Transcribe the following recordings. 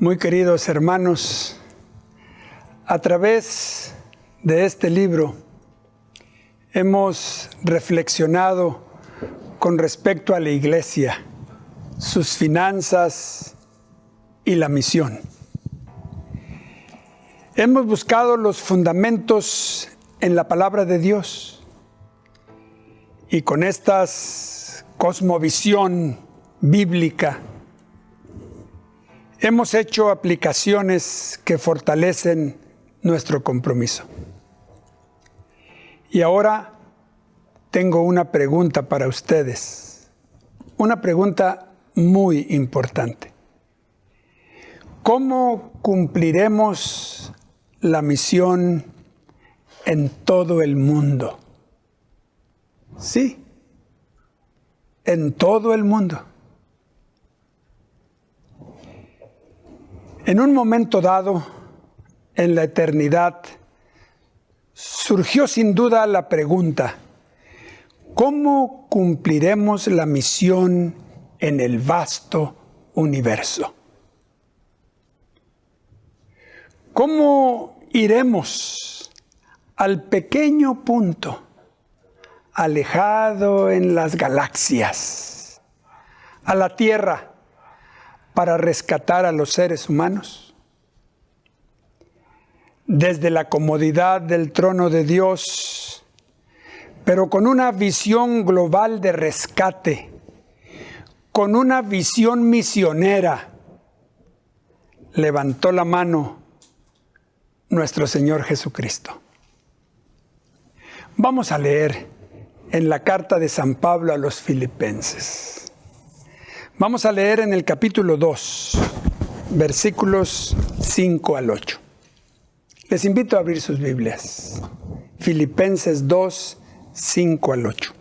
Muy queridos hermanos, a través de este libro hemos reflexionado con respecto a la iglesia, sus finanzas y la misión. Hemos buscado los fundamentos en la palabra de Dios y con esta cosmovisión bíblica hemos hecho aplicaciones que fortalecen nuestro compromiso. Y ahora tengo una pregunta para ustedes, una pregunta muy importante. ¿Cómo cumpliremos la misión en todo el mundo? Sí, en todo el mundo. En un momento dado, en la eternidad, surgió sin duda la pregunta: ¿cómo cumpliremos la misión en el vasto universo? ¿Cómo iremos al pequeño punto, alejado en las galaxias, a la Tierra, para rescatar a los seres humanos? Desde la comodidad del trono de Dios, pero con una visión global de rescate, con una visión misionera, levantó la mano nuestro Señor Jesucristo. Vamos a leer en la carta de San Pablo a los Filipenses. Vamos a leer en el capítulo 2, versículos 5 al 8. Les invito a abrir sus Biblias. Filipenses 2, 5 al 8.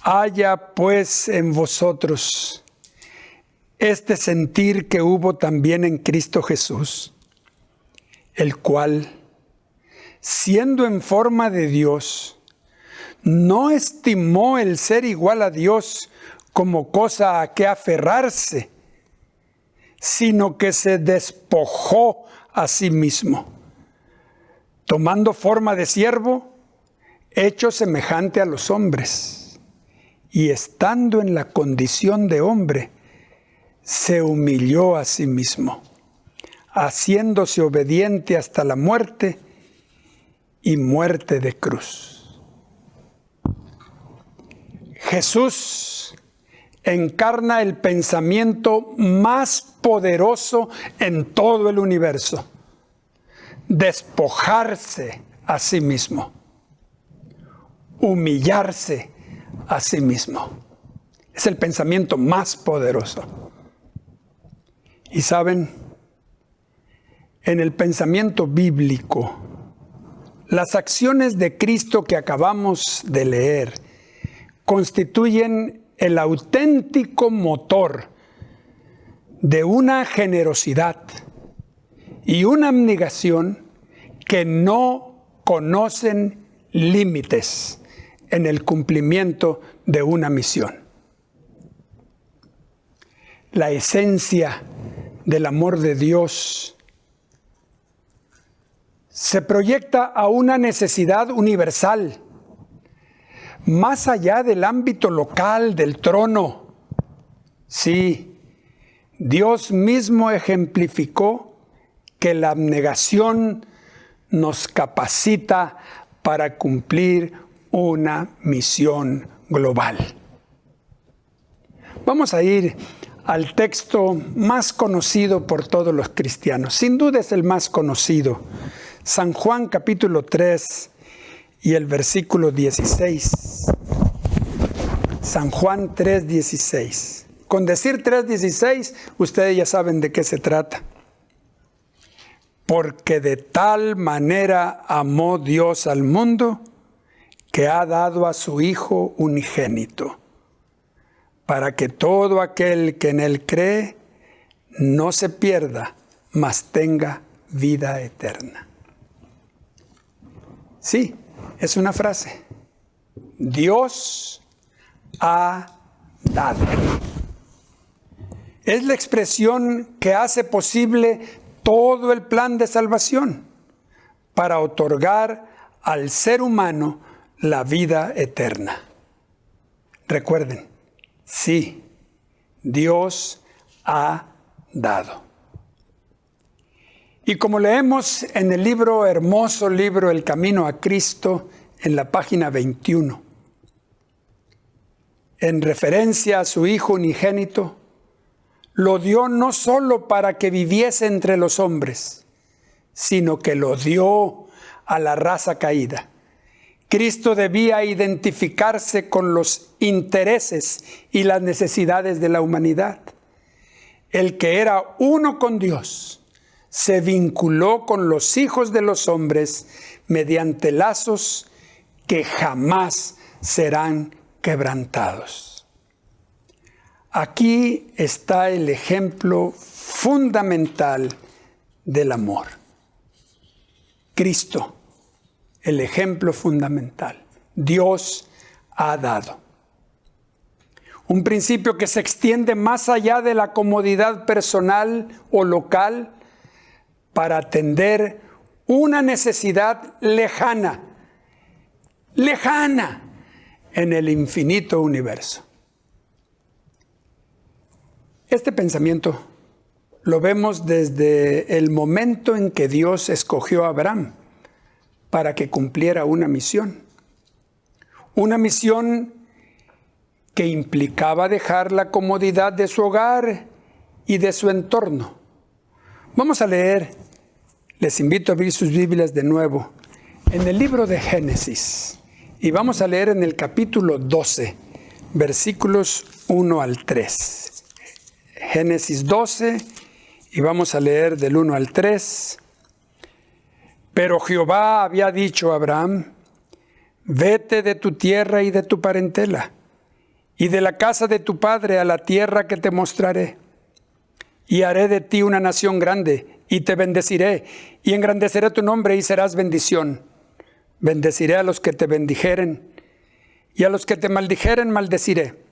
Haya pues en vosotros este sentir que hubo también en Cristo Jesús, el cual, siendo en forma de Dios, no estimó el ser igual a Dios como cosa a que aferrarse, sino que se despojó a sí mismo, tomando forma de siervo, hecho semejante a los hombres, y estando en la condición de hombre, se humilló a sí mismo, haciéndose obediente hasta la muerte y muerte de cruz. Jesús encarna el pensamiento más poderoso en todo el universo: despojarse a sí mismo, humillarse a sí mismo. Es el pensamiento más poderoso. Y saben, en el pensamiento bíblico, las acciones de Cristo que acabamos de leer constituyen el auténtico motor de una generosidad y una abnegación que no conocen límites en el cumplimiento de una misión. La esencia del amor de Dios se proyecta a una necesidad universal, más allá del ámbito local, del trono. Sí, Dios mismo ejemplificó que la abnegación nos capacita para cumplir una misión global. Vamos a ir al texto más conocido por todos los cristianos. Sin duda es el más conocido. San Juan capítulo 3 y el versículo 16. San Juan 3:16. Con decir 3:16, ustedes ya saben de qué se trata. Porque de tal manera amó Dios al mundo, que ha dado a su Hijo unigénito, para que todo aquel que en Él cree no se pierda, mas tenga vida eterna. Sí, es una frase. Dios ha dado. Es la expresión que hace posible todo el plan de salvación para otorgar al ser humano la vida eterna. Recuerden, sí, Dios ha dado. Y como leemos en el hermoso libro El Camino a Cristo, en la página 21, en referencia a su Hijo unigénito, lo dio no solo para que viviese entre los hombres, sino que lo dio a la raza caída. Cristo debía identificarse con los intereses y las necesidades de la humanidad. El que era uno con Dios se vinculó con los hijos de los hombres mediante lazos que jamás serán quebrantados. Aquí está el ejemplo fundamental del amor. Cristo, el ejemplo fundamental. Dios ha dado. Un principio que se extiende más allá de la comodidad personal o local para atender una necesidad lejana en el infinito universo. Este pensamiento lo vemos desde el momento en que Dios escogió a Abraham para que cumpliera una misión. Una misión que implicaba dejar la comodidad de su hogar y de su entorno. Vamos a leer, les invito a abrir sus Biblias de nuevo, en el libro de Génesis. Y vamos a leer en el capítulo 12, versículos 1 al 3. Génesis 12, y vamos a leer del 1 al 3. Pero Jehová había dicho a Abraham: vete de tu tierra y de tu parentela, y de la casa de tu padre a la tierra que te mostraré. Y haré de ti una nación grande, y te bendeciré, y engrandeceré tu nombre, y serás bendición. Bendeciré a los que te bendijeren, y a los que te maldijeren maldeciré.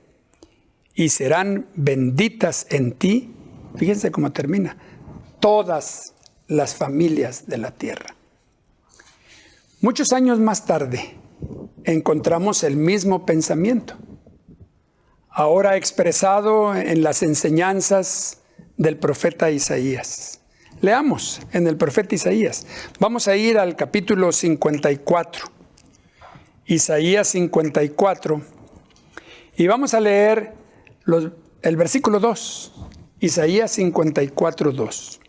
Y serán benditas en ti, fíjense cómo termina, todas las familias de la tierra. Muchos años más tarde, encontramos el mismo pensamiento, ahora expresado en las enseñanzas del profeta Isaías. Leamos en el profeta Isaías. Vamos a ir al capítulo 54. Isaías 54. Y vamos a leer el versículo 2. Isaías 54, 2.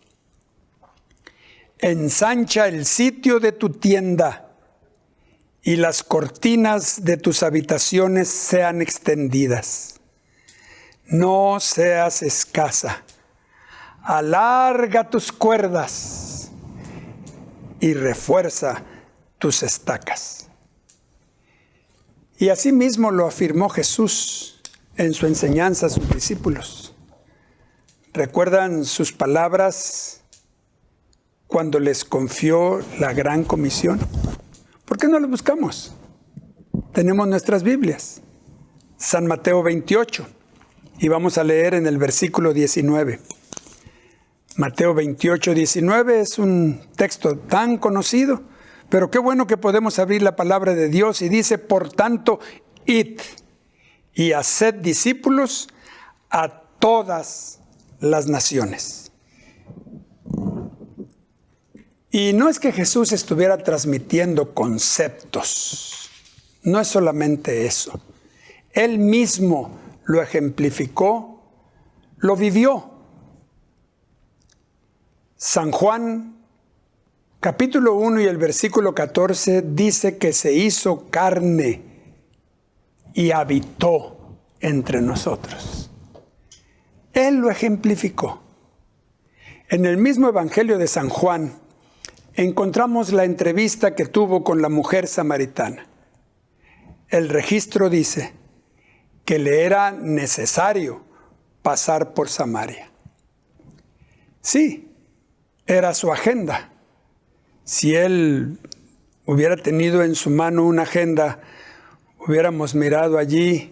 Ensancha el sitio de tu tienda y las cortinas de tus habitaciones sean extendidas. No seas escasa. Alarga tus cuerdas y refuerza tus estacas. Y asimismo lo afirmó Jesús en su enseñanza a sus discípulos. ¿Recuerdan sus palabras cuando les confió la gran comisión? ¿Por qué no lo buscamos? Tenemos nuestras Biblias. San Mateo 28. Y vamos a leer en el versículo 19. Mateo 28, 19 es un texto tan conocido, pero qué bueno que podemos abrir la palabra de Dios y dice: por tanto, id y haced discípulos a todas las naciones. Y no es que Jesús estuviera transmitiendo conceptos, no es solamente eso. Él mismo lo ejemplificó, lo vivió. San Juan, capítulo 1 y el versículo 14, dice que se hizo carne y habitó entre nosotros. Él lo ejemplificó. En el mismo Evangelio de San Juan, encontramos la entrevista que tuvo con la mujer samaritana. El registro dice que le era necesario pasar por Samaria. Sí, era su agenda. Si él hubiera tenido en su mano una agenda, hubiéramos mirado allí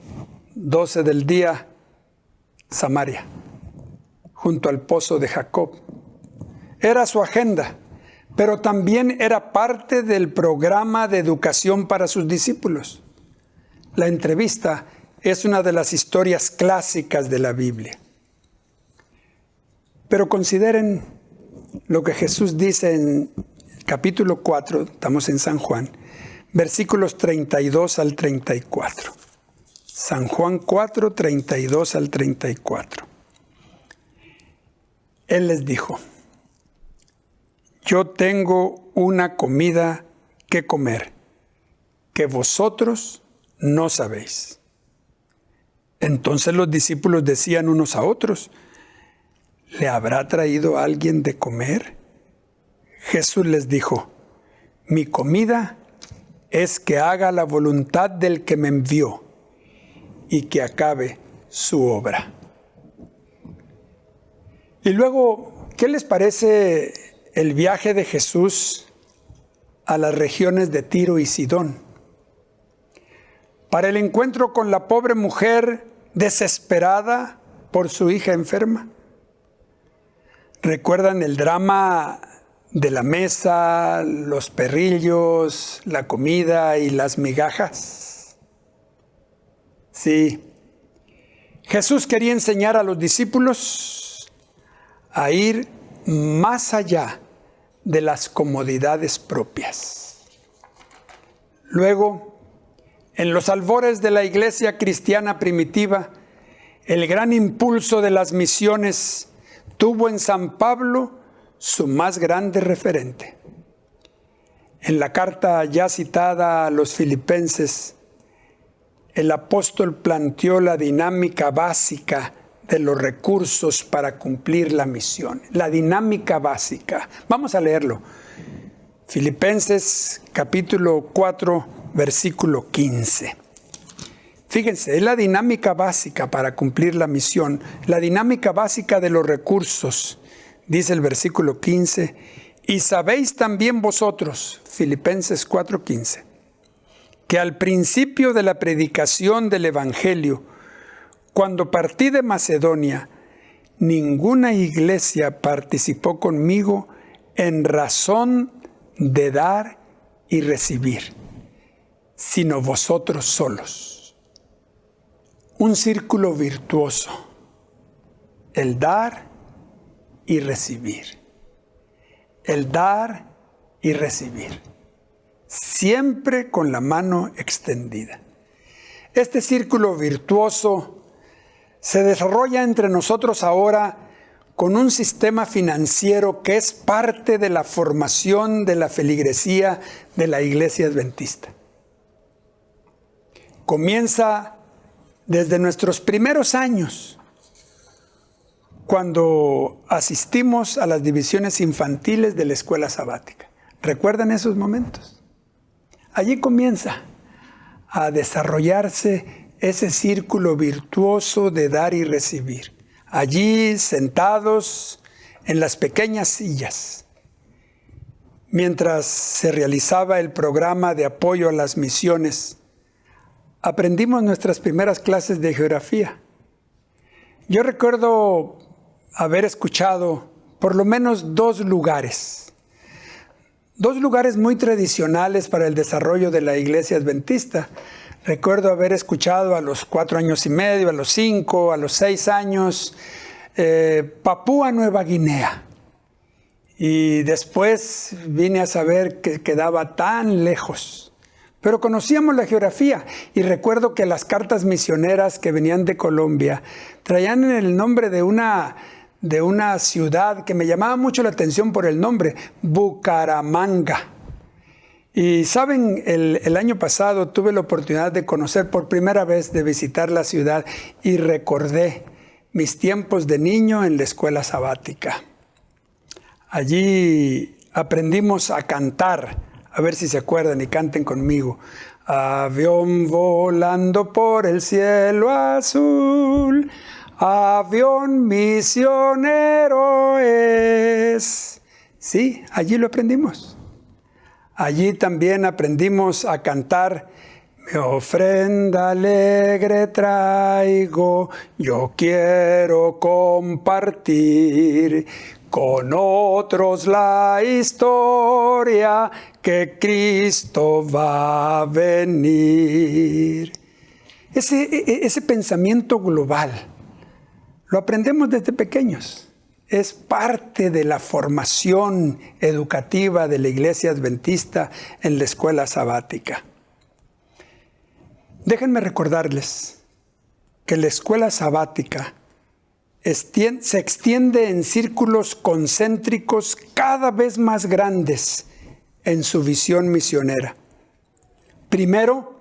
12 del día, Samaria. junto al pozo de Jacob. Era su agenda, pero también era parte del programa de educación para sus discípulos. La entrevista es una de las historias clásicas de la Biblia. Pero consideren lo que Jesús dice en capítulo 4, estamos en San Juan, versículos 32 al 34. San Juan 4, 32 al 34. Él les dijo: yo tengo una comida que comer, que vosotros no sabéis. Entonces los discípulos decían unos a otros: ¿le habrá traído alguien de comer? Jesús les dijo: mi comida es que haga la voluntad del que me envió y que acabe su obra. Y luego, ¿qué les parece el viaje de Jesús a las regiones de Tiro y Sidón para el encuentro con la pobre mujer desesperada por su hija enferma? ¿Recuerdan el drama de la mesa, los perrillos, la comida y las migajas? Sí, Jesús quería enseñar a los discípulos a ir más allá de las comodidades propias. Luego, en los albores de la iglesia cristiana primitiva, el gran impulso de las misiones tuvo en San Pablo su más grande referente. En la carta ya citada a los Filipenses, el apóstol planteó la dinámica básica de los recursos para cumplir la misión. La dinámica básica. Vamos a leerlo. Filipenses capítulo 4, versículo 15. Fíjense, es la dinámica básica para cumplir la misión, la dinámica básica de los recursos. Dice el versículo 15, y sabéis también vosotros, Filipenses 4:15, que al principio de la predicación del Evangelio, cuando partí de Macedonia, ninguna iglesia participó conmigo en razón de dar y recibir, sino vosotros solos. Un círculo virtuoso, el dar y recibir. El dar y recibir. Siempre con la mano extendida. Este círculo virtuoso se desarrolla entre nosotros ahora con un sistema financiero que es parte de la formación de la feligresía de la Iglesia Adventista. Comienza desde nuestros primeros años, cuando asistimos a las divisiones infantiles de la escuela sabática. ¿Recuerdan esos momentos? Allí comienza a desarrollarse ese círculo virtuoso de dar y recibir. Allí, sentados en las pequeñas sillas, mientras se realizaba el programa de apoyo a las misiones, aprendimos nuestras primeras clases de geografía. Yo recuerdo haber escuchado por lo menos dos lugares muy tradicionales para el desarrollo de la iglesia adventista. Recuerdo haber escuchado a los 4 años y medio, a los 5, a los 6 años, Papúa Nueva Guinea. Y después vine a saber que quedaba tan lejos. Pero conocíamos la geografía y recuerdo que las cartas misioneras que venían de Colombia traían el nombre de una ciudad que me llamaba mucho la atención por el nombre, Bucaramanga. Y saben, el año pasado tuve la oportunidad de conocer por primera vez, de visitar la ciudad y recordé mis tiempos de niño en la escuela sabática. Allí aprendimos a cantar, a ver si se acuerdan y canten conmigo. Avión volando por el cielo azul, avión misionero es. Sí, allí lo aprendimos. Allí también aprendimos a cantar Mi ofrenda alegre traigo, yo quiero compartir con otros la historia que Cristo va a venir. Ese pensamiento global lo aprendemos desde pequeños. Es parte de la formación educativa de la Iglesia Adventista en la escuela sabática. Déjenme recordarles que la escuela sabática se extiende en círculos concéntricos cada vez más grandes en su visión misionera. Primero,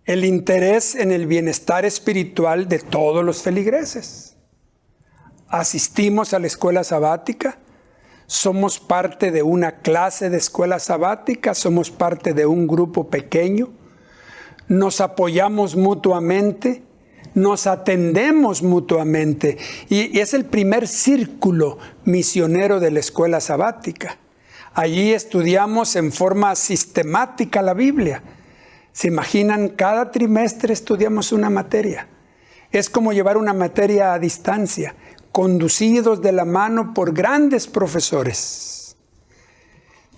el interés en el bienestar espiritual de todos los feligreses. Asistimos a la escuela sabática, somos parte de una clase de escuela sabática, somos parte de un grupo pequeño, nos apoyamos mutuamente, nos atendemos mutuamente y es el primer círculo misionero de la escuela sabática. Allí estudiamos en forma sistemática la Biblia. ¿Se imaginan? Cada trimestre estudiamos una materia. Es como llevar una materia a distancia, conducidos de la mano por grandes profesores.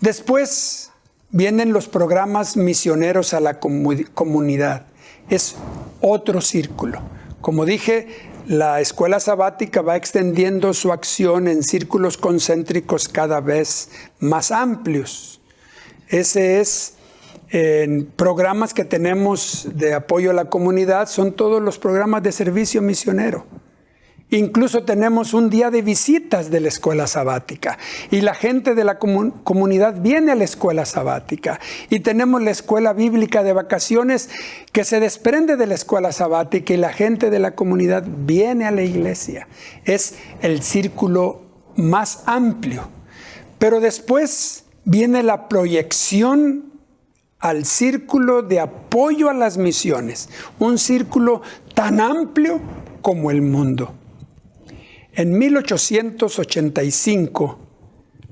Después vienen los programas misioneros a la comunidad. Es otro círculo. Como dije, la escuela sabática va extendiendo su acción en círculos concéntricos cada vez más amplios. Ese es en programas que tenemos de apoyo a la comunidad, son todos los programas de servicio misionero. Incluso tenemos un día de visitas de la escuela sabática y la gente de la comunidad viene a la escuela sabática. Y tenemos la escuela bíblica de vacaciones que se desprende de la escuela sabática y la gente de la comunidad viene a la iglesia. Es el círculo más amplio. Pero después viene la proyección al círculo de apoyo a las misiones, un círculo tan amplio como el mundo. En 1885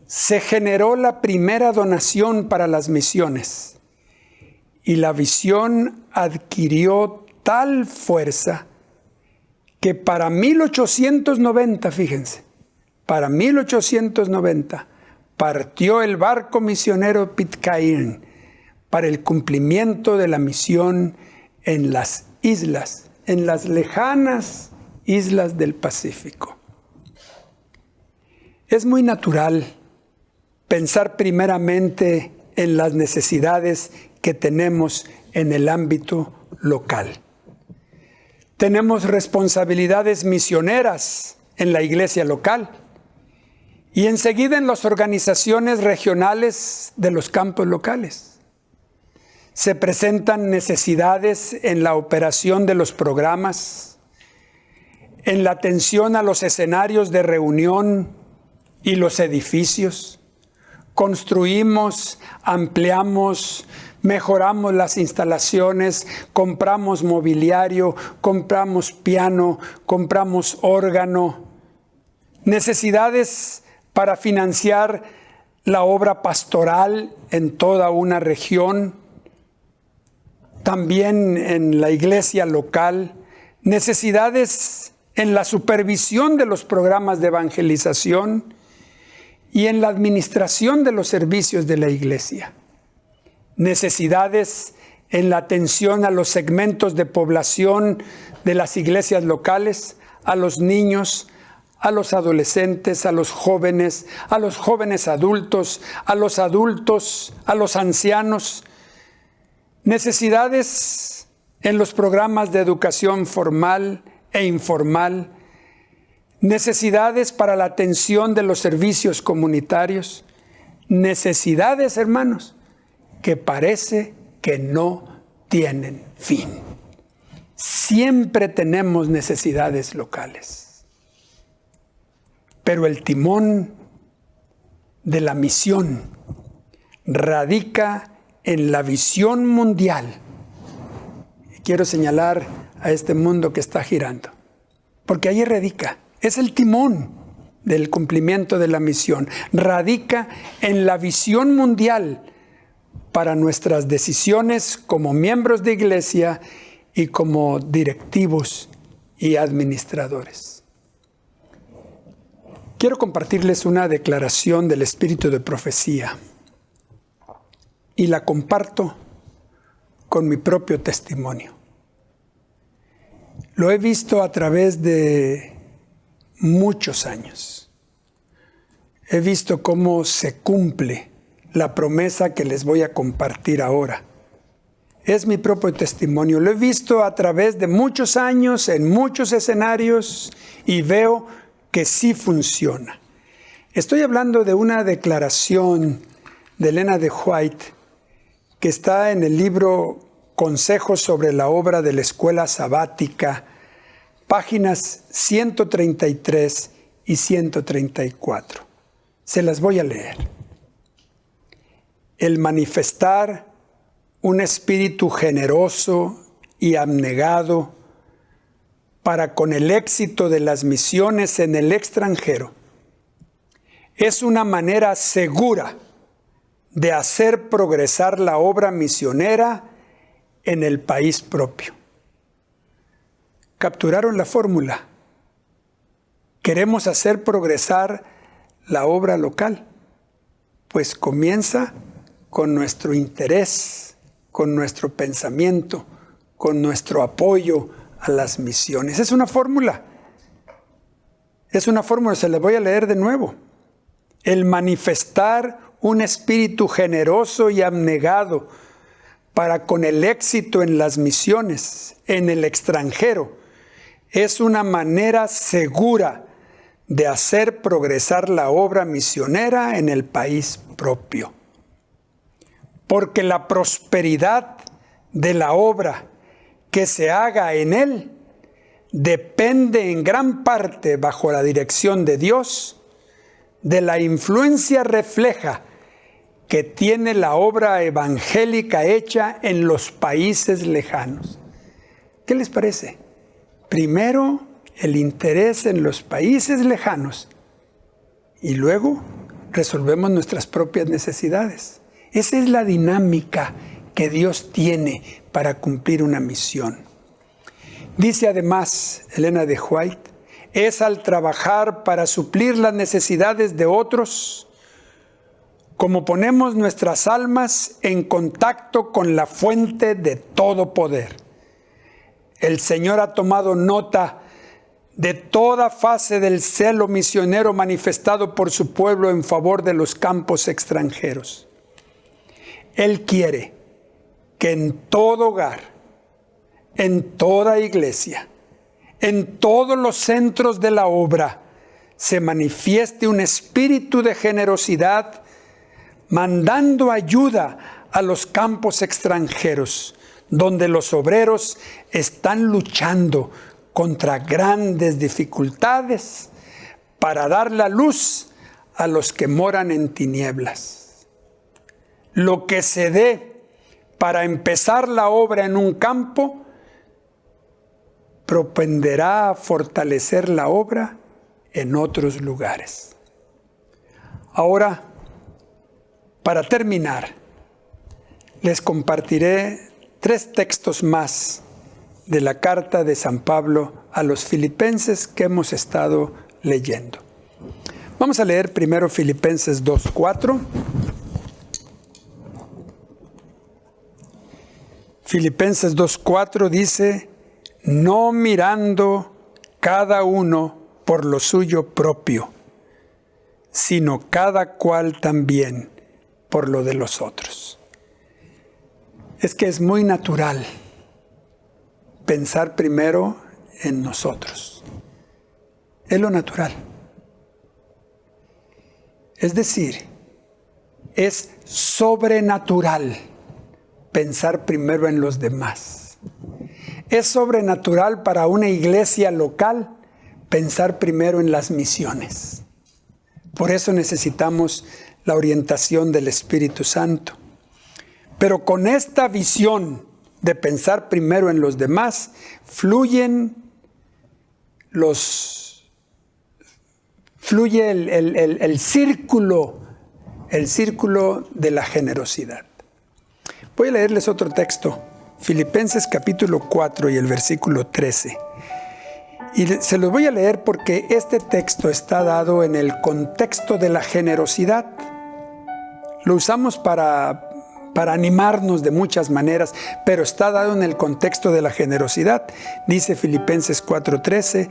se generó la primera donación para las misiones y la visión adquirió tal fuerza que para 1890, fíjense, para 1890 partió el barco misionero Pitcairn para el cumplimiento de la misión en las islas, en las lejanas islas del Pacífico. Es muy natural pensar primeramente en las necesidades que tenemos en el ámbito local. Tenemos responsabilidades misioneras en la iglesia local y enseguida en las organizaciones regionales de los campos locales. Se presentan necesidades en la operación de los programas, en la atención a los escenarios de reunión y los edificios. Construimos, ampliamos, mejoramos las instalaciones, compramos mobiliario, compramos piano, compramos órgano. Necesidades para financiar la obra pastoral en toda una región, también en la iglesia local. Necesidades en la supervisión de los programas de evangelización y en la administración de los servicios de la iglesia. Necesidades en la atención a los segmentos de población de las iglesias locales, a los niños, a los adolescentes, a los jóvenes adultos, a los ancianos. Necesidades en los programas de educación formal e informal. Necesidades para la atención de los servicios comunitarios. Necesidades, hermanos, que parece que no tienen fin. Siempre tenemos necesidades locales. Pero el timón de la misión radica en la visión mundial. Quiero señalar a este mundo que está girando, porque ahí radica. Es el timón del cumplimiento de la misión. Radica en la visión mundial para nuestras decisiones como miembros de iglesia y como directivos y administradores. Quiero compartirles una declaración del Espíritu de Profecía y la comparto con mi propio testimonio. Lo he visto a través de muchos años. He visto cómo se cumple la promesa que les voy a compartir ahora. Es mi propio testimonio. Lo he visto a través de muchos años, en muchos escenarios, y veo que sí funciona. Estoy hablando de una declaración de Elena de White que está en el libro Consejos sobre la obra de la escuela sabática, páginas 133 y 134. Se las voy a leer. El manifestar un espíritu generoso y abnegado para con el éxito de las misiones en el extranjero es una manera segura de hacer progresar la obra misionera en el país propio. ¿Capturaron la fórmula? ¿Queremos hacer progresar la obra local? Pues comienza con nuestro interés, con nuestro pensamiento, con nuestro apoyo a las misiones. Es una fórmula. Es una fórmula, se la voy a leer de nuevo. El manifestar un espíritu generoso y abnegado para con el éxito en las misiones en el extranjero es una manera segura de hacer progresar la obra misionera en el país propio. Porque la prosperidad de la obra que se haga en él depende en gran parte, bajo la dirección de Dios, de la influencia refleja que tiene la obra evangélica hecha en los países lejanos. ¿Qué les parece? Primero, el interés en los países lejanos y luego resolvemos nuestras propias necesidades. Esa es la dinámica que Dios tiene para cumplir una misión. Dice además Elena de White, es al trabajar para suplir las necesidades de otros como ponemos nuestras almas en contacto con la fuente de todo poder. El Señor ha tomado nota de toda fase del celo misionero manifestado por su pueblo en favor de los campos extranjeros. Él quiere que en todo hogar, en toda iglesia, en todos los centros de la obra, se manifieste un espíritu de generosidad, mandando ayuda a los campos extranjeros, donde los obreros están luchando contra grandes dificultades para dar la luz a los que moran en tinieblas. Lo que se dé para empezar la obra en un campo propenderá a fortalecer la obra en otros lugares. Ahora, para terminar, les compartiré 3 textos más de la carta de San Pablo a los Filipenses que hemos estado leyendo. Vamos a leer primero Filipenses 2:4. Filipenses 2:4 dice, no mirando cada uno por lo suyo propio, sino cada cual también por lo de los otros. Es que es muy natural pensar primero en nosotros. Es lo natural. Es decir, es sobrenatural pensar primero en los demás. Es sobrenatural para una iglesia local pensar primero en las misiones. Por eso necesitamos la orientación del Espíritu Santo. Pero con esta visión de pensar primero en los demás, fluye el círculo de la generosidad. Voy a leerles otro texto, Filipenses capítulo 4 y el versículo 13. Y se los voy a leer porque este texto está dado en el contexto de la generosidad. Lo usamos para animarnos de muchas maneras, pero está dado en el contexto de la generosidad. Dice Filipenses 4:13,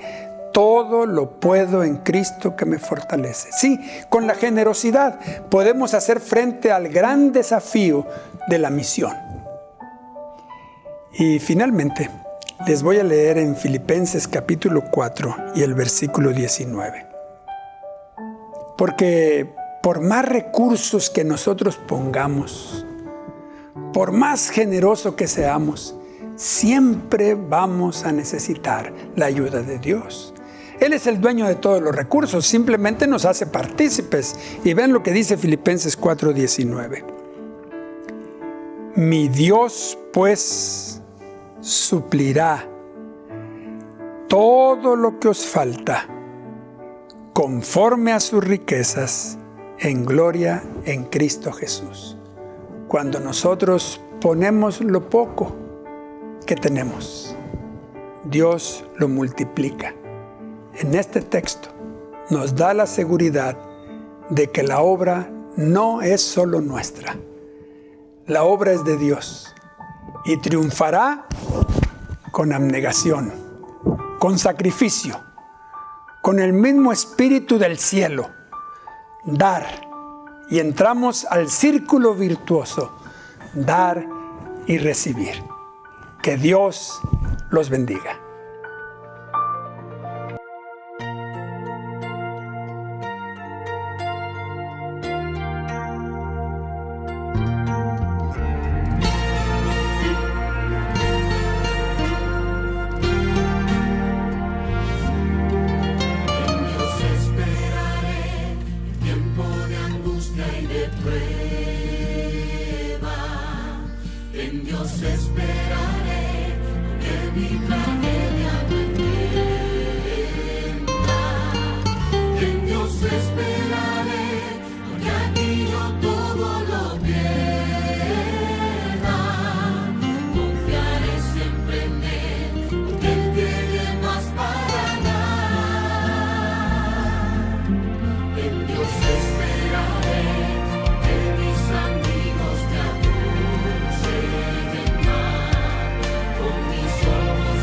todo lo puedo en Cristo que me fortalece. Sí, con la generosidad podemos hacer frente al gran desafío de la misión. Y finalmente, les voy a leer en Filipenses capítulo 4 y el versículo 19. Porque por más recursos que nosotros pongamos, por más generoso que seamos, siempre vamos a necesitar la ayuda de Dios. Él es el dueño de todos los recursos, simplemente nos hace partícipes. Y ven lo que dice Filipenses 4:19. Mi Dios, pues, suplirá todo lo que os falta, conforme a sus riquezas, en gloria en Cristo Jesús. Cuando nosotros ponemos lo poco que tenemos, Dios lo multiplica. En este texto nos da la seguridad de que la obra no es solo nuestra. La obra es de Dios y triunfará con abnegación, con sacrificio, con el mismo espíritu del cielo. Dar, y entramos al círculo virtuoso, dar y recibir. Que Dios los bendiga. En Dios esperaré, que mi tragedia no entienda. En Dios esperaré, porque aquí yo todo lo pierda. Confiaré siempre en Él, porque Él tiene más para dar. En Dios esperaré, que mis amigos me acusen. Con mis ojos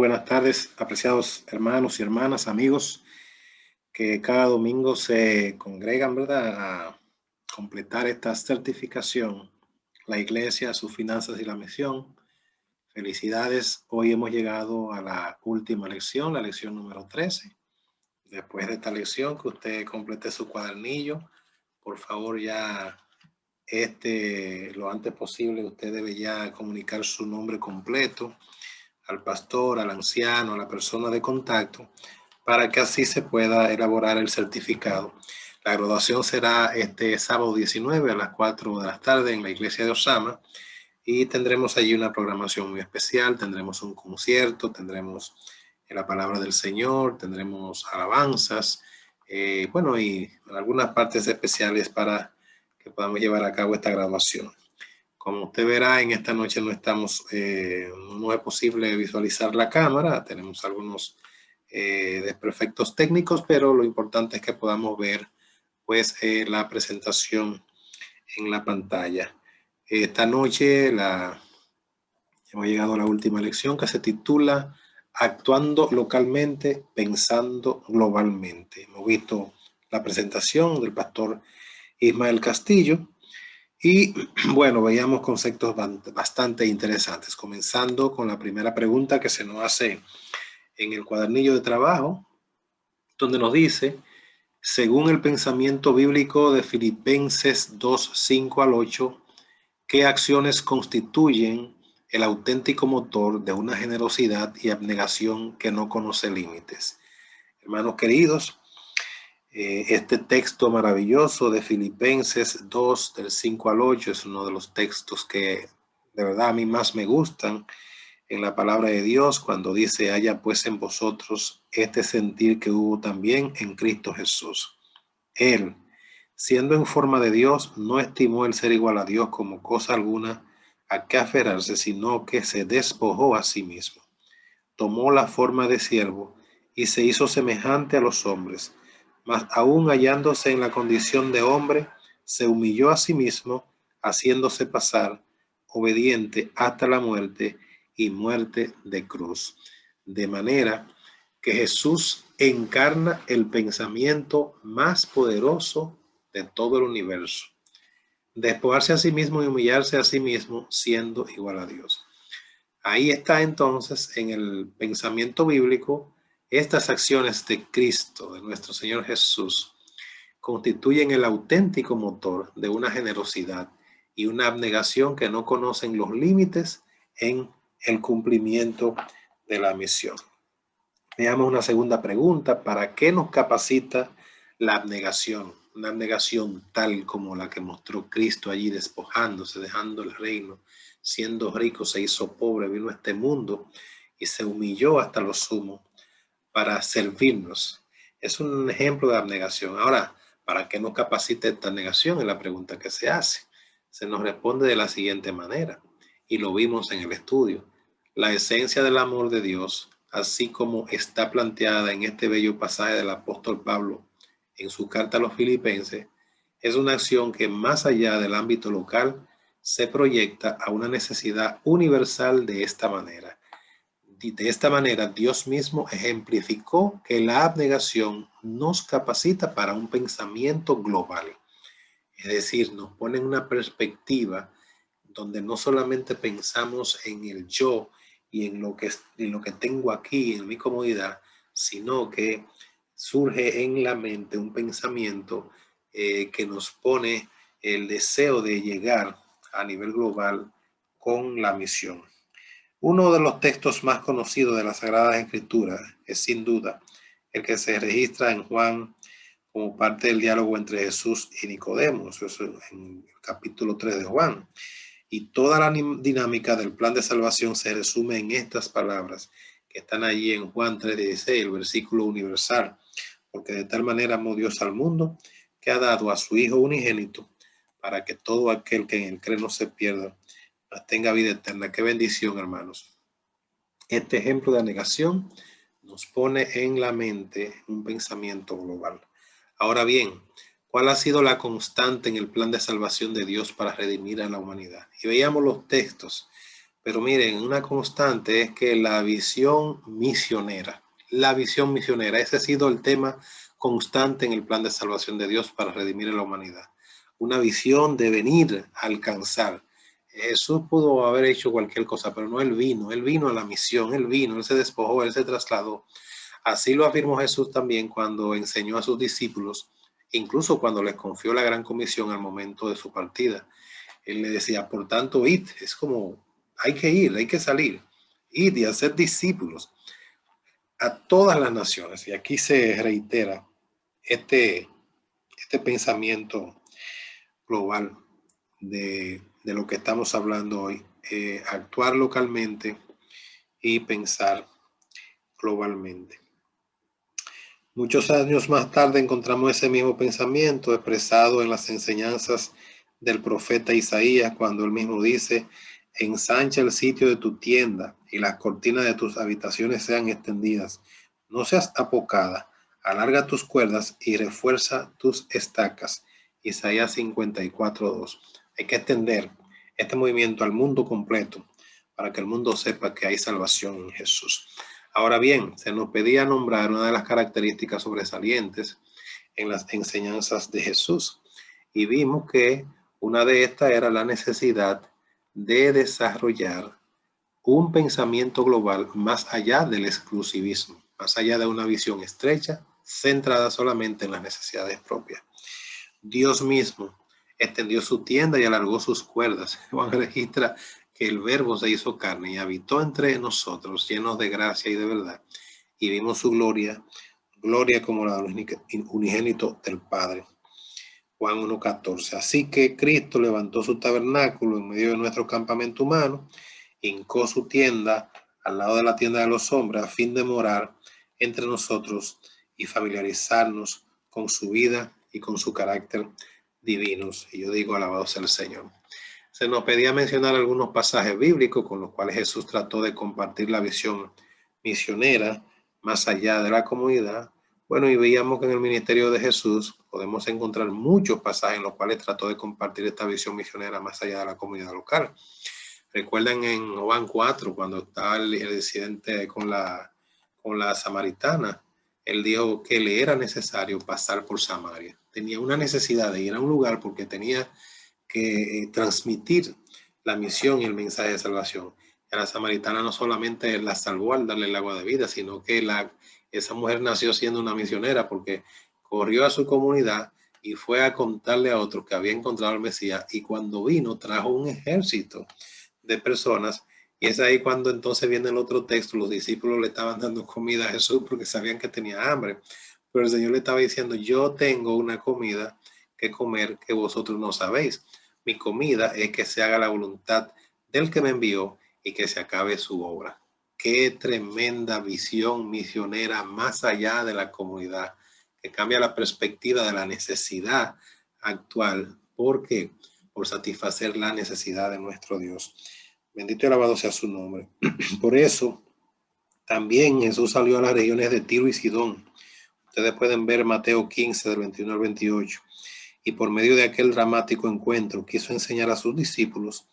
buenas tardes, apreciados hermanos y hermanas, amigos que cada domingo se congregan, ¿verdad?, a completar esta certificación, la iglesia, sus finanzas y la misión. Felicidades, hoy hemos llegado a la última lección, la lección número 13. Después de esta lección, que usted complete su cuadernillo, por favor ya lo antes posible, usted debe ya comunicar su nombre completo al pastor, al anciano, a la persona de contacto, para que así se pueda elaborar el certificado. La graduación será este sábado 19 a las 4 de la tarde en la iglesia de Osama y tendremos allí una programación muy especial, tendremos un concierto, tendremos la palabra del Señor, tendremos alabanzas, y algunas partes especiales para que podamos llevar a cabo esta graduación. Como usted verá, en esta noche no es posible visualizar la cámara, tenemos algunos desperfectos técnicos, pero lo importante es que podamos ver la presentación en la pantalla. Esta noche hemos llegado a la última lección, que se titula Actuando localmente, pensando globalmente. Hemos visto la presentación del pastor Ismael Castillo y bueno, veíamos conceptos bastante interesantes, comenzando con la primera pregunta que se nos hace en el cuadernillo de trabajo, donde nos dice: según el pensamiento bíblico de Filipenses 2, 5 al 8, ¿qué acciones constituyen el auténtico motor de una generosidad y abnegación que no conoce límites? Hermanos queridos, este texto maravilloso de Filipenses 2, del 5 al 8, es uno de los textos que de verdad a mí más me gustan en la palabra de Dios, cuando dice: haya pues en vosotros este sentir que hubo también en Cristo Jesús. Él, siendo en forma de Dios, no estimó el ser igual a Dios como cosa alguna a que aferrarse, sino que se despojó a sí mismo. Tomó la forma de siervo y se hizo semejante a los hombres, mas aún hallándose en la condición de hombre, se humilló a sí mismo, haciéndose pasar obediente hasta la muerte y muerte de cruz. De manera que Jesús encarna el pensamiento más poderoso de todo el universo: despojarse a sí mismo y humillarse a sí mismo, siendo igual a Dios. Ahí está entonces, en el pensamiento bíblico, estas acciones de Cristo, de nuestro Señor Jesús, constituyen el auténtico motor de una generosidad y una abnegación que no conocen los límites en el cumplimiento de la misión. Veamos una segunda pregunta: ¿para qué nos capacita la abnegación? Una abnegación tal como la que mostró Cristo allí, despojándose, dejando el reino, siendo rico, se hizo pobre, vino a este mundo y se humilló hasta lo sumo para servirnos. Es un ejemplo de abnegación. Ahora, ¿para qué nos capacita esta abnegación? Es la pregunta que se hace. Se nos responde de la siguiente manera, y lo vimos en el estudio. La esencia del amor de Dios, así como está planteada en este bello pasaje del apóstol Pablo en su carta a los Filipenses, es una acción que, más allá del ámbito local, se proyecta a una necesidad universal. De esta manera, Dios mismo ejemplificó que la abnegación nos capacita para un pensamiento global. Es decir, nos pone en una perspectiva donde no solamente pensamos en el yo y en lo que tengo aquí, en mi comodidad, sino que surge en la mente un pensamiento que nos pone el deseo de llegar a nivel global con la misión. Uno de los textos más conocidos de las Sagradas Escrituras es sin duda el que se registra en Juan como parte del diálogo entre Jesús y Nicodemo, eso es en el capítulo 3 de Juan. Y toda la dinámica del plan de salvación se resume en estas palabras que están allí en Juan 3:16, el versículo universal: porque de tal manera amó Dios al mundo, que ha dado a su Hijo unigénito, para que todo aquel que en él cree no se pierda, mas tenga vida eterna. Qué bendición, hermanos. Este ejemplo de negación nos pone en la mente un pensamiento global. Ahora bien, ¿cuál ha sido la constante en el plan de salvación de Dios para redimir a la humanidad? Y veíamos los textos, Pero miren, una constante es que la visión misionera, ese ha sido el tema constante en el plan de salvación de Dios para redimir a la humanidad. Una visión de venir a alcanzar. Jesús pudo haber hecho cualquier cosa, pero no, él vino a la misión, él se despojó, él se trasladó. Así lo afirmó Jesús también cuando enseñó a sus discípulos, incluso cuando les confió la gran comisión al momento de su partida. Él le decía, por tanto, id, es como, hay que ir, hay que salir, id y hacer discípulos a todas las naciones. Y aquí se reitera este pensamiento global de lo que estamos hablando hoy, actuar localmente y pensar globalmente. Muchos años más tarde encontramos ese mismo pensamiento expresado en las enseñanzas del profeta Isaías, cuando él mismo dice, ensancha el sitio de tu tienda y las cortinas de tus habitaciones sean extendidas. No seas apocada, alarga tus cuerdas y refuerza tus estacas. Isaías 54:2. Hay que extender este movimiento al mundo completo para que el mundo sepa que hay salvación en Jesús. Ahora bien, se nos pedía nombrar una de las características sobresalientes en las enseñanzas de Jesús y vimos que una de estas era la necesidad de desarrollar un pensamiento global más allá del exclusivismo, más allá de una visión estrecha, centrada solamente en las necesidades propias. Dios mismo extendió su tienda y alargó sus cuerdas. Juan registra que el Verbo se hizo carne y habitó entre nosotros, llenos de gracia y de verdad, y vimos su gloria como la del unigénito del Padre. Juan 1:14. Así que Cristo levantó su tabernáculo en medio de nuestro campamento humano, hincó su tienda al lado de la tienda de los hombres a fin de morar entre nosotros y familiarizarnos con su vida y con su carácter divinos. Y yo digo, alabado sea el Señor. Se nos pedía mencionar algunos pasajes bíblicos con los cuales Jesús trató de compartir la visión misionera más allá de la comunidad. Bueno, y veíamos que en el ministerio de Jesús podemos encontrar muchos pasajes en los cuales trató de compartir esta visión misionera más allá de la comunidad local. Recuerdan en Juan 4, cuando estaba el incidente con la samaritana, él dijo que le era necesario pasar por Samaria. Tenía una necesidad de ir a un lugar porque tenía que transmitir la misión y el mensaje de salvación. Y a la samaritana no solamente la salvó al darle el agua de vida, sino que esa mujer nació siendo una misionera porque corrió a su comunidad y fue a contarle a otros que había encontrado al Mesías, y cuando vino trajo un ejército de personas. Y es ahí cuando entonces viene el otro texto, los discípulos le estaban dando comida a Jesús porque sabían que tenía hambre, pero el Señor le estaba diciendo, yo tengo una comida que comer que vosotros no sabéis. Mi comida es que se haga la voluntad del que me envió y que se acabe su obra. Qué tremenda visión misionera más allá de la comunidad, que cambia la perspectiva de la necesidad actual. ¿Por qué? Por satisfacer la necesidad de nuestro Dios. Bendito y alabado sea su nombre. Por eso, también Jesús salió a las regiones de Tiro y Sidón. Ustedes pueden ver Mateo 15, del 21 al 28. Y por medio de aquel dramático encuentro quiso enseñar a sus discípulos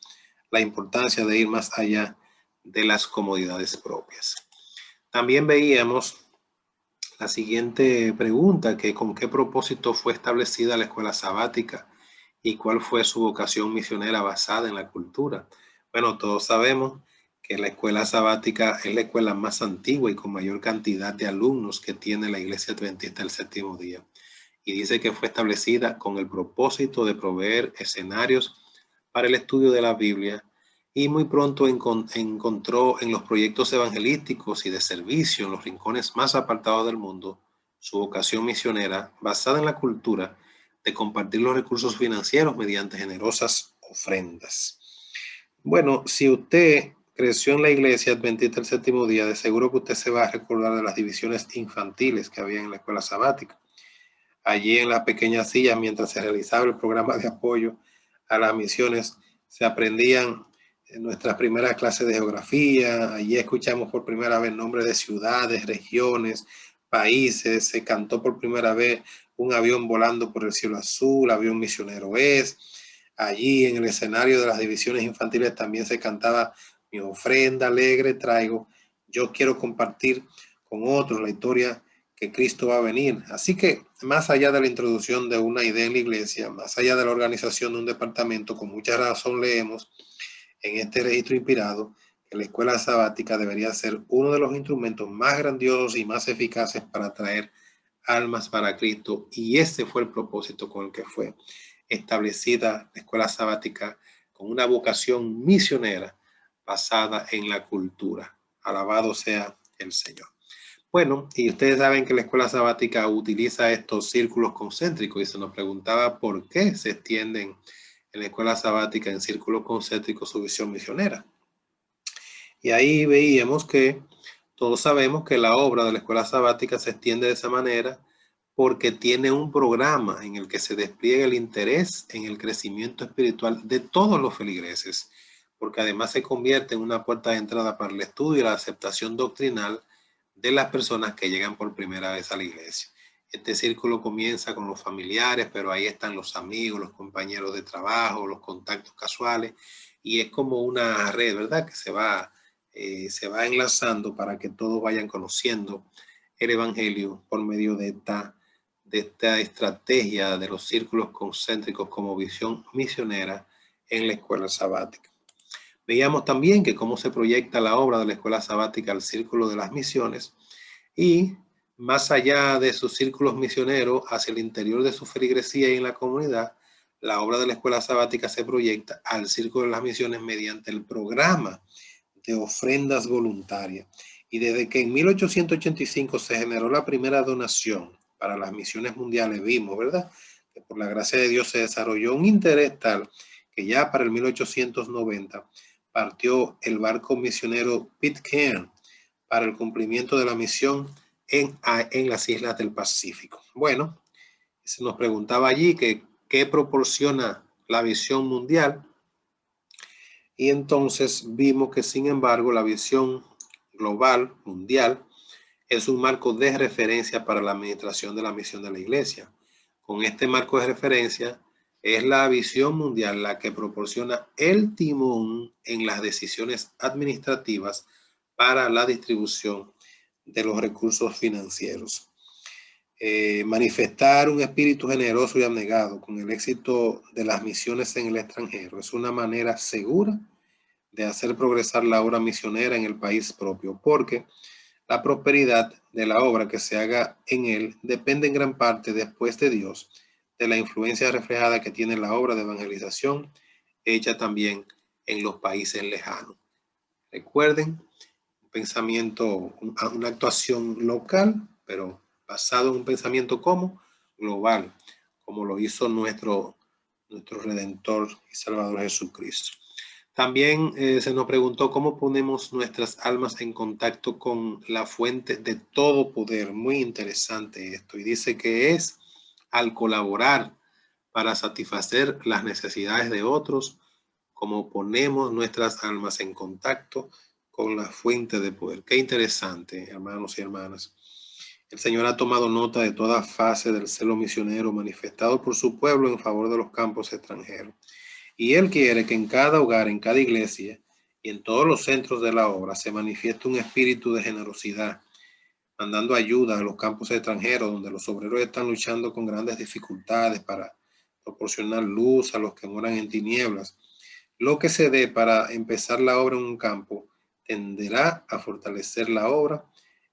la importancia de ir más allá de las comodidades propias. También veíamos la siguiente pregunta, que con qué propósito fue establecida la escuela sabática y cuál fue su vocación misionera basada en la cultura. Bueno, todos sabemos que la escuela sabática es la escuela más antigua y con mayor cantidad de alumnos que tiene la Iglesia Adventista del Séptimo Día. Y dice que fue establecida con el propósito de proveer escenarios para el estudio de la Biblia, y muy pronto encontró en los proyectos evangelísticos y de servicio en los rincones más apartados del mundo su vocación misionera basada en la cultura de compartir los recursos financieros mediante generosas ofrendas. Bueno, si usted creció en la Iglesia Adventista del Séptimo Día, de seguro que usted se va a recordar de las divisiones infantiles que había en la escuela sabática. Allí en las pequeñas sillas, mientras se realizaba el programa de apoyo a las misiones, se aprendían nuestras primeras clases de geografía. Allí escuchamos por primera vez nombres de ciudades, regiones, países. Se cantó por primera vez un avión volando por el cielo azul, avión misionero es. Allí en el escenario de las divisiones infantiles también se cantaba mi ofrenda alegre traigo. Yo quiero compartir con otros la historia que Cristo va a venir. Así que más allá de la introducción de una idea en la iglesia, más allá de la organización de un departamento, con mucha razón leemos en este registro inspirado que la escuela sabática debería ser uno de los instrumentos más grandiosos y más eficaces para atraer almas para Cristo. Y ese fue el propósito con el que fue establecida la escuela sabática, con una vocación misionera basada en la cultura. Alabado sea el Señor. Bueno, y ustedes saben que la escuela sabática utiliza estos círculos concéntricos y se nos preguntaba por qué se extienden en la escuela sabática en círculos concéntricos su visión misionera. Y ahí veíamos que todos sabemos que la obra de la escuela sabática se extiende de esa manera porque tiene un programa en el que se despliega el interés en el crecimiento espiritual de todos los feligreses, porque además se convierte en una puerta de entrada para el estudio y la aceptación doctrinal de las personas que llegan por primera vez a la iglesia. Este círculo comienza con los familiares, pero ahí están los amigos, los compañeros de trabajo, los contactos casuales, y es como una red, ¿verdad?, que se va enlazando para que todos vayan conociendo el evangelio por medio de esta estrategia de los círculos concéntricos como visión misionera en la escuela sabática. Veíamos también que cómo se proyecta la obra de la escuela sabática al círculo de las misiones y más allá de sus círculos misioneros hacia el interior de su feligresía y en la comunidad, la obra de la escuela sabática se proyecta al círculo de las misiones mediante el programa de ofrendas voluntarias. Y desde que en 1885 se generó la primera donación para las misiones mundiales, vimos, ¿verdad?, que por la gracia de Dios se desarrolló un interés tal que ya para el 1890 partió el barco misionero Pitcairn para el cumplimiento de la misión en las islas del Pacífico. Bueno, se nos preguntaba allí que qué proporciona la visión mundial. Y entonces vimos que, sin embargo, la visión global, mundial, es un marco de referencia para la administración de la misión de la iglesia. Con este marco de referencia, es la visión mundial la que proporciona el timón en las decisiones administrativas para la distribución de los recursos financieros. Manifestar un espíritu generoso y abnegado con el éxito de las misiones en el extranjero es una manera segura de hacer progresar la obra misionera en el país propio, porque la prosperidad de la obra que se haga en él depende en gran parte, después de Dios, de la influencia reflejada que tiene la obra de evangelización hecha también en los países lejanos. Recuerden, un pensamiento, una actuación local, pero basado en un pensamiento como global, como lo hizo nuestro Redentor y Salvador Jesucristo. También se nos preguntó cómo ponemos nuestras almas en contacto con la fuente de todo poder. Muy interesante esto. Y dice que es al colaborar para satisfacer las necesidades de otros, como ponemos nuestras almas en contacto con la fuente de poder. Qué interesante, hermanos y hermanas. El Señor ha tomado nota de toda fase del celo misionero manifestado por su pueblo en favor de los campos extranjeros. Y Él quiere que en cada hogar, en cada iglesia y en todos los centros de la obra se manifieste un espíritu de generosidad, mandando ayuda a los campos extranjeros donde los obreros están luchando con grandes dificultades para proporcionar luz a los que moran en tinieblas. Lo que se dé para empezar la obra en un campo tenderá a fortalecer la obra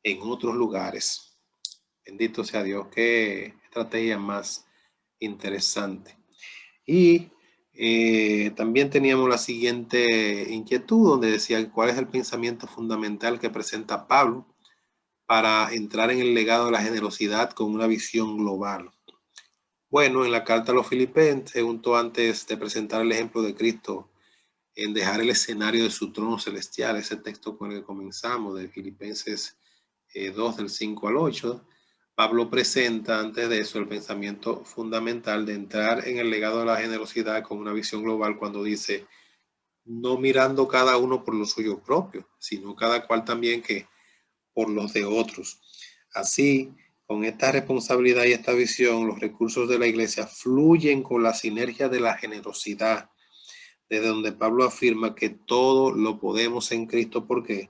en otros lugares. Bendito sea Dios, qué estrategia más interesante. Y también teníamos la siguiente inquietud, donde decía cuál es el pensamiento fundamental que presenta Pablo para entrar en el legado de la generosidad con una visión global. Bueno, en la carta a los Filipenses, junto antes de presentar el ejemplo de Cristo en dejar el escenario de su trono celestial, ese texto con el que comenzamos, de Filipenses 2, del 5 al 8, Pablo presenta antes de eso el pensamiento fundamental de entrar en el legado de la generosidad con una visión global cuando dice, no mirando cada uno por lo suyo propio, sino cada cual también que por los de otros. Así, con esta responsabilidad y esta visión, los recursos de la iglesia fluyen con la sinergia de la generosidad, desde donde Pablo afirma que todo lo podemos en Cristo. ¿Por qué?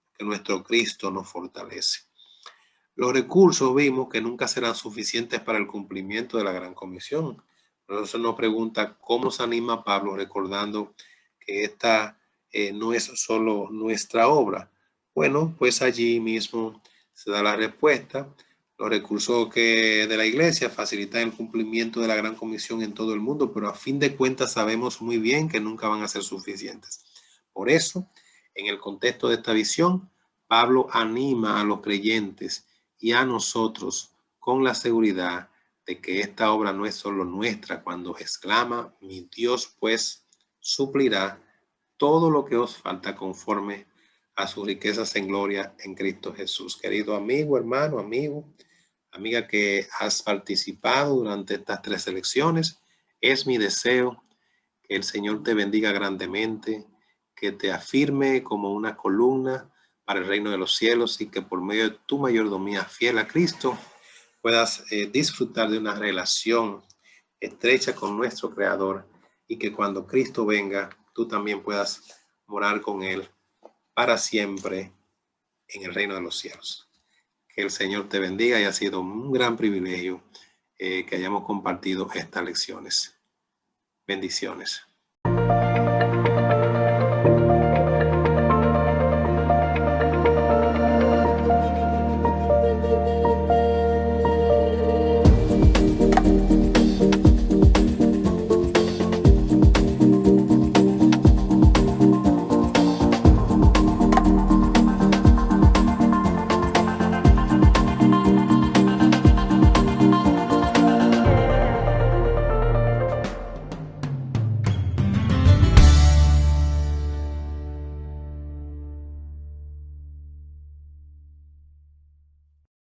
Porque nuestro Cristo nos fortalece. Los recursos vimos que nunca serán suficientes para el cumplimiento de la Gran Comisión. Entonces nos pregunta cómo se anima Pablo recordando que esta no es solo nuestra obra. Bueno, pues allí mismo se da la respuesta. Los recursos de la iglesia facilitan el cumplimiento de la Gran Comisión en todo el mundo, pero a fin de cuentas sabemos muy bien que nunca van a ser suficientes. Por eso, en el contexto de esta visión, Pablo anima a los creyentes y a nosotros con la seguridad de que esta obra no es solo nuestra cuando exclama: mi Dios pues suplirá todo lo que os falta conforme a sus riquezas en gloria en Cristo Jesús. Querido amigo, hermano, amiga que has participado durante estas 3 lecciones, es mi deseo que el Señor te bendiga grandemente, que te afirme como una columna para el reino de los cielos y que por medio de tu mayordomía fiel a Cristo puedas disfrutar de una relación estrecha con nuestro Creador y que cuando Cristo venga tú también puedas morar con Él para siempre en el reino de los cielos. Que el Señor te bendiga y ha sido un gran privilegio que hayamos compartido estas lecciones. Bendiciones.